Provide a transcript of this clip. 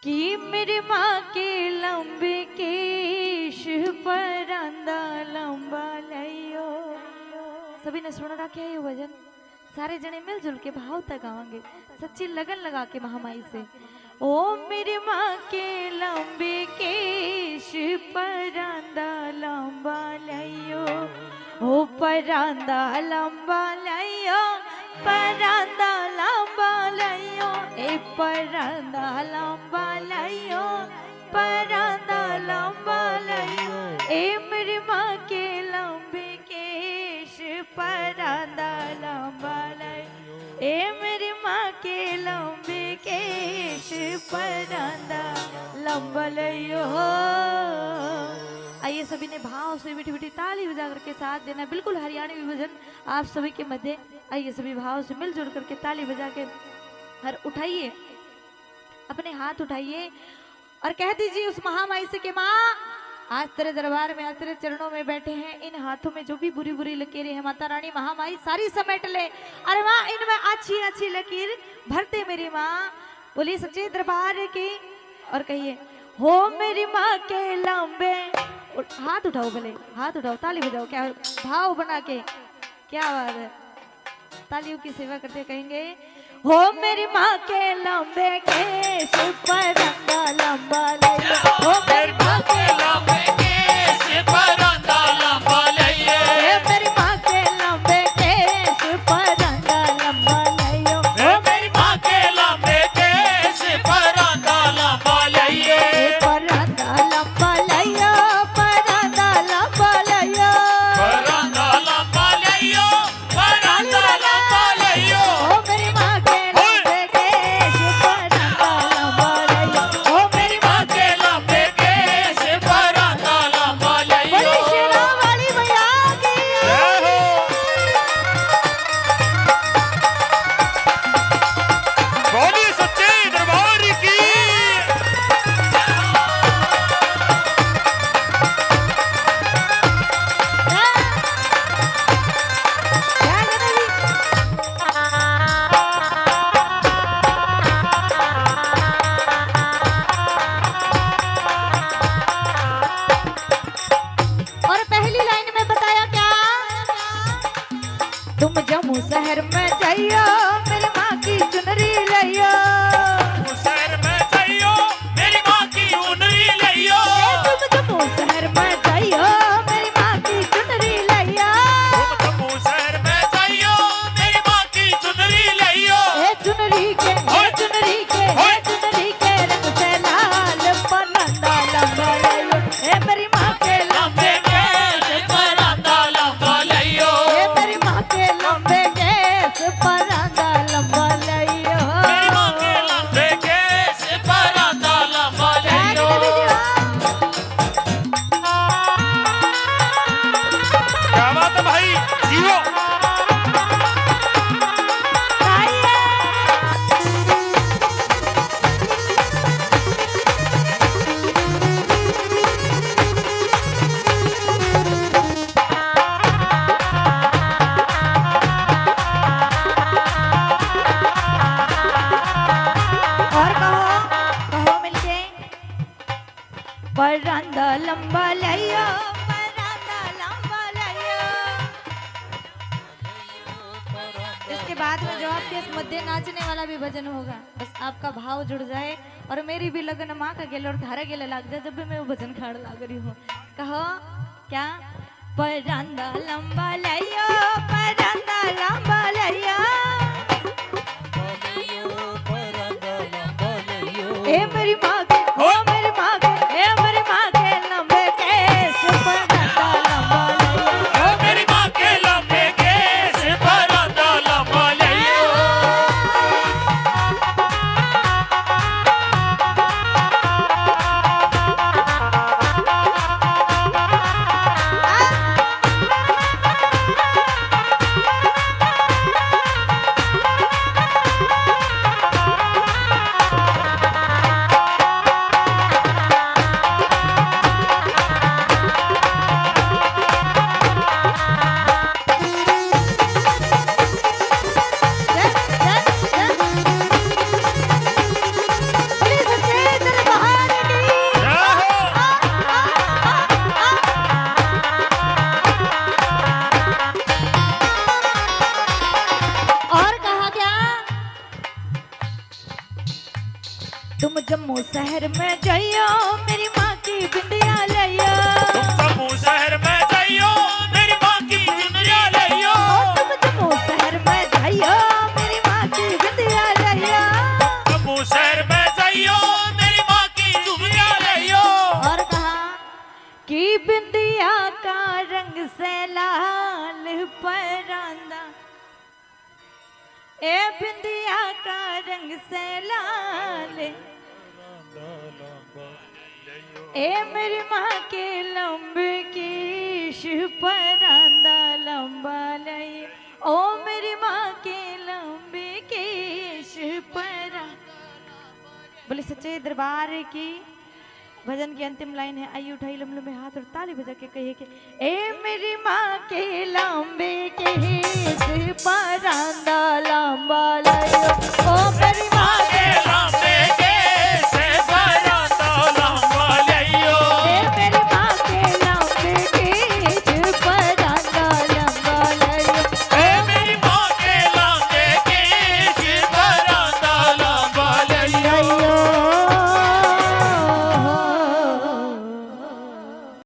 कि मेरी माँ के लंबे केश परांदा लंबा लइयो। सभी ने सुन रखा है ये भजन। सारे जने मिलजुल के भाव तक गावांगे सच्ची लगन लगा के महामाई से। ओ मेरी माँ के लंबे केश परांदा लंबा लइयो। ओ परांदा लंबा लइयो, परांदा लंबा लइयो। ए परांदा लंबा लइयो, परांदा लंबा लइयो। ए मेरी माँ के लंबे केश परांदा लंबा लइयो। ए मेरी माँ के लंबे केश परांदा लंबा लइयो। आइए सभी ने भाव से मीठी मीठी ताली बजा करके साथ देना। बिल्कुल हरियाणवी भजन आप सभी के मध्य। आइए सभी भाव से मिलजुल करके ताली बजा के और उठाइए अपने हाथ उठाइए और कह दीजिए उस महामाई से कि माँ आज तेरे दरबार में, आज तेरे चरणों में बैठे हैं। इन हाथों में जो भी बुरी बुरी लकीरें हैं माता रानी महामाई सारी समेट ले। अरे माँ इनमें अच्छी अच्छी लकीर भरते मेरी माँ। बोलिए सच्चे दरबार की और कहिए हो मेरी माँ के लंबे। हाथ उठाओ, भले हाथ उठाओ, ताली बजाओ। क्या भाव बना के, क्या बात है। तालियों की सेवा करते कहेंगे हो मेरी माँ के लंबे केश परांदा लंबा लइयो। हो मेरी माँ के लंबे केश परांदा लंबा लइयो। मेरी माँ के लंबे केश परांदा लंबा लइयो। हो मेरी माँ के लंबे केश परांदा लंबा लइयो। परांदा लंबा लइयो, परांदा लंबा लइयो। परांदा लंबा लइयो, परांदा लंबा लइयो। हो मेरी माँ के लंबे केश परांदा लंबा लइयो। हो मेरी माँ के लंबे केश परांदा लंबा लइयो। बोली शेरा वाली मैया की जय हो। बोली सच्चे दरबार की। और पहली लाइन में बताया क्या, तुम जम्मू शहर में जाइयो मेरी माँ की चुनरी लइयो। शहर में जाइयो मेरी माँ की चुनरी लइयो। तुम जम्मू शहर में जाइयो मेरी माँ की चुनरी लइयो। तुम जम्मू शहर में जाइयो मेरी माँ की चुनरी लइयो। ए चुनरी के, ए चुनरी के, ए चुनरी के रंग से लाल परांदा लंबा लइयो। ए मेरी माँ के लंबे केश परांदा लंबा लइयो। ए मेरी माँ के लंबे केश परांदा लंबा लइयो। मेरी माँ के लंबे केश परांदा लंबा लइयो। क्या बात है भाई, जियो। और कहो, कहो मिलके परांदा लंबा लइयो, परांदा लंबा लइयो। इसके बाद में जो आपके इस मध्य नाचने वाला भी भजन होगा, बस आपका भाव जुड़ जाए और मेरी भी लगन माँ का गेले और धारा गेले लग जाए जब भी मैं वो भजन खाड़ लाग रही हूँ। कहो क्या, परांदा लंबा लइयो, परांदा लंबा लइयो। ए मेरी माँ के, ओ मेरी माँ के, ए मेरी माँ के लंबे केश परांदा लंबा लइयो। ओ मेरी माँ के लंबे केश परांदा लंबा लइयो। तुम जम्मू शहर में जाइयो मेरी माँ की बिंदिया लियो। तुम जम्मू शहर में जाइयो मेरी माँ की चुनरिया लियो। तुम जम्मू शहर में जाइयो मेरी माँ की बिंदिया लियो। जम्मू शहर में जाइयो मेरी माँ की चुनरिया लियो। और कहा कि बिंदिया का रंग से लाल परांदा, ए बिंदिया का रंग से लाल, ए मेरी माँ के लंबे केश परांदा लंबा लई। ओ मेरी माँ के लंबे केश परा। बोले सच्चे दरबार की भजन की अंतिम लाइन है। आइए उठाइए लम्बे हाथ और ताली बजा के कहिए कि ए मेरी माँ के